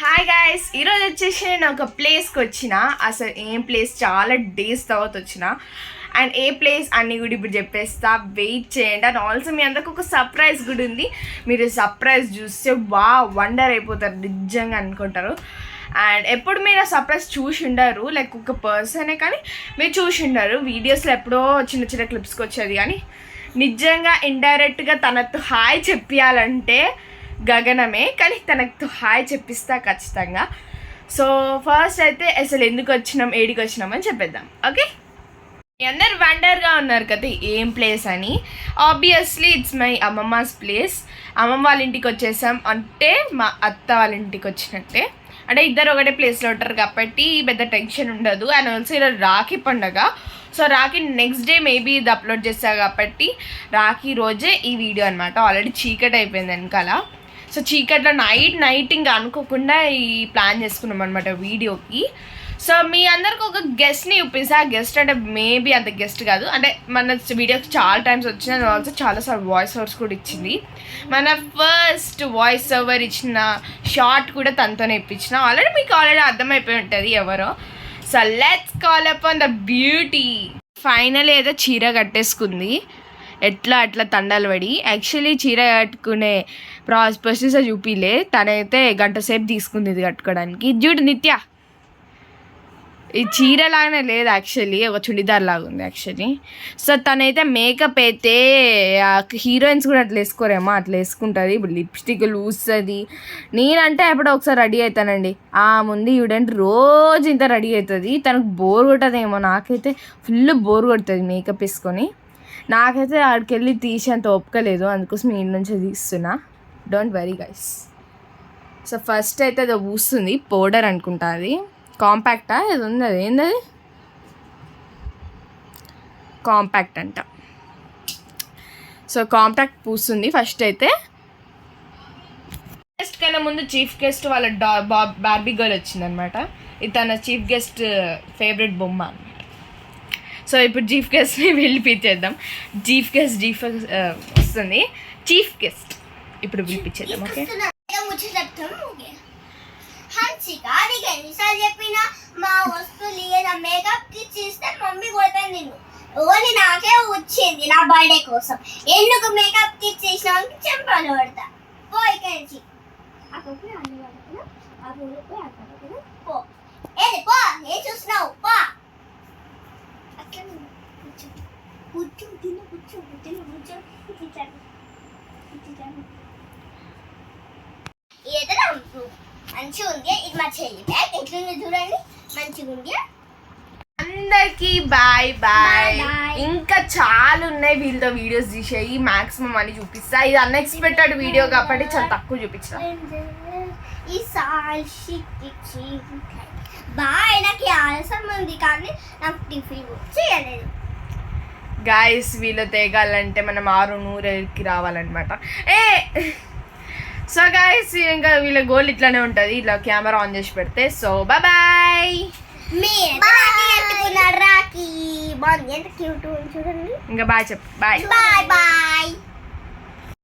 Hi guys, ఈరోజు వచ్చేసి నేను ఒక ప్లేస్కి వచ్చిన. అసలు ఏం ప్లేస్, చాలా డేస్ తర్వాత వచ్చిన. అండ్ ఏ ప్లేస్ అన్ని కూడా ఇప్పుడు చెప్పేస్తా, వెయిట్ చేయండి. అండ్ ఆల్సో మీ అందరికి ఒక సర్ప్రైజ్ కూడా ఉంది. మీరు సర్ప్రైజ్ చూస్తే వండర్ అయిపోతారు, నిజంగా అనుకుంటారు. అండ్ ఎప్పుడు మీరు సర్ప్రైజ్ చూసి ఉండరు, లైక్ ఒక పర్సనే, కానీ మీరు చూసి ఉండరు. వీడియోస్లో ఎప్పుడో చిన్న చిన్న క్లిప్స్కి వచ్చేది, కానీ నిజంగా ఇండైరెక్ట్గా తనతో హాయ్ చెప్పియాలంటే గగనమే, కానీ తనకు హాయ్ చెప్పిస్తా ఖచ్చితంగా. సో ఫస్ట్ అయితే అసలు ఎందుకు వచ్చినాం, ఏడికి వచ్చినాం అని చెప్పేద్దాం. ఓకే, అందరు వండర్గా ఉన్నారు కదా ఏం ప్లేస్ అని. Obviously it's my అమ్మమ్మస్ place. అమ్మమ్మ వాళ్ళ ఇంటికి వచ్చేసాం అంటే మా అత్త వాళ్ళ ఇంటికి వచ్చినట్టే. అంటే ఇద్దరు ఒకటే ప్లేస్లో ఉంటారు కాబట్టి పెద్ద టెన్షన్ ఉండదు. అండ్ ఆల్సో ఇలా రాఖీ పండుగ, so Rakhi next day maybe ఇది అప్లోడ్ చేస్తా కాబట్టి రాఖీ రోజే ఈ వీడియో అనమాట. ఆల్రెడీ చీకటి అయిపోయింది వెనకాల. సో చీకట్లో నైట్ ఇంకా అనుకోకుండా ఈ ప్లాన్ చేసుకున్నాం అనమాట వీడియోకి. సో మీ అందరికి ఒక గెస్ట్ని చూపిస్తా. ఆ గెస్ట్ అంటే మేబీ అంత గెస్ట్ కాదు, అంటే మన వీడియోకి చాలా టైమ్స్ వచ్చిన, ఆల్సో చాలాసార్లు వాయిస్ ఓవర్స్ కూడా ఇచ్చింది. మన ఫస్ట్ వాయిస్ ఓవర్ ఇచ్చిన షార్ట్ కూడా తనతోనే ఇప్పించిన. ఆల్రెడీ అర్థమైపోయి ఉంటుంది ఎవరో. So let's call up on the beauty. Final ఏదో చీర కట్టేసుకుంది, అట్లా తండాలు పడి. యాక్చువల్లీ చీర కట్టుకునే ప్రొసీజర్ చూపిలే, తనైతే గంట సేపు తీసుకుంది ఇది కట్టుకోవడానికి. చూడు నిత్య, ఈ చీర లాగానే లేదు, యాక్చువల్లీ ఒక చుడిదార్ లాగా ఉంది యాక్చువల్లీ. సో తనైతే మేకప్ అయితే హీరోయిన్స్ కూడా అట్లా వేసుకోరేమో, అట్లా వేసుకుంటుంది. ఇప్పుడు లిప్స్టిక్ లూస్తుంది. నేనంటే ఎప్పుడో ఒకసారి రెడీ అవుతానండి, ఆ ముందు చూడండి రోజు ఇంత రెడీ అవుతుంది. తనకు బోర్ కొట్టదేమో, నాకైతే ఫుల్ బోర్ కొడుతుంది మేకప్ వేసుకొని. నాకైతే ఆడికి వెళ్ళి తీసేంత ఒప్పుకోలేదు, అందుకోసం ఇంటి నుంచి తీస్తున్నా. Don't worry guys. So first అయితే అది పూస్తుంది, పౌడర్ అనుకుంటా, అది కాంపాక్టా ఇది ఉంది, అది ఏంటది, కాంపాక్ట్ అంట. సో కాంపాక్ట్ పూస్తుంది ఫస్ట్ అయితే. గెస్ట్ కన్నా ముందు చీఫ్ గెస్ట్ వాళ్ళ బార్బీ గర్ల్ వచ్చిందనమాట. ఇది తన చీఫ్ గెస్ట్ ఫేవరెట్ బొమ్మ అనమాట. సో ఇప్పుడు చీఫ్ గెస్ట్ని పిలిపించేద్దాం. చీఫ్ గెస్ట్ వస్తుంది, చీఫ్ గెస్ట్ ఇప్పుడు పిలిపించేద్దాం. ఓకే, చెప్పిన మా వస్తువులు లేదా మేకప్ కిట్స్ ఇస్తే మమ్మీ కొడతాను నిన్ను. ఓన్లీ నాకే వచ్చింది నా బర్త్డే కోసం. ఎందుకు మేకప్ కిట్స్ ఇచ్చినానికి చెంపాలు పడతా. పో ఇక్కడి నుంచి. పో, ఏది పో, ఏం చూస్తున్నావు, పో. కూర్చో ఏదైనా మంచిగా ఉంది. ఇది మా చెల్లి బ్యాగ్ ఎట్లుంది చూడండి, మంచిగా ఉంది. అందరికి బాయ్ బాయ్. ఇంకా చాలా ఉన్నాయి వీళ్ళతో వీడియోస్ తీసేయి, మాక్సిమం అని చూపిస్తా. ఇది అన్ఎక్స్పెక్టెడ్ వీడియో కాబట్టి చాలా తక్కువ చూపించా. బాయ్, నాకు ఆలస్యం ఉంది కానీ నాకు టిఫిన్ చేయలేదు. గాయస్ వీళ్ళు తేగాలంటే మనం 600కి రావాలన్నమాట. సో గాయస్ ఇంకా వీళ్ళ గోల్ ఇట్లానే ఉంటుంది, ఇలా కెమెరా ఆన్ చేసి పెడితే. So bye. రాఖీ బాగుంది, ఎంత క్యూట్ చూడండి. ఇంకా బాయ్ చెప్పు, బాయ్ బాయ్ బాయ్.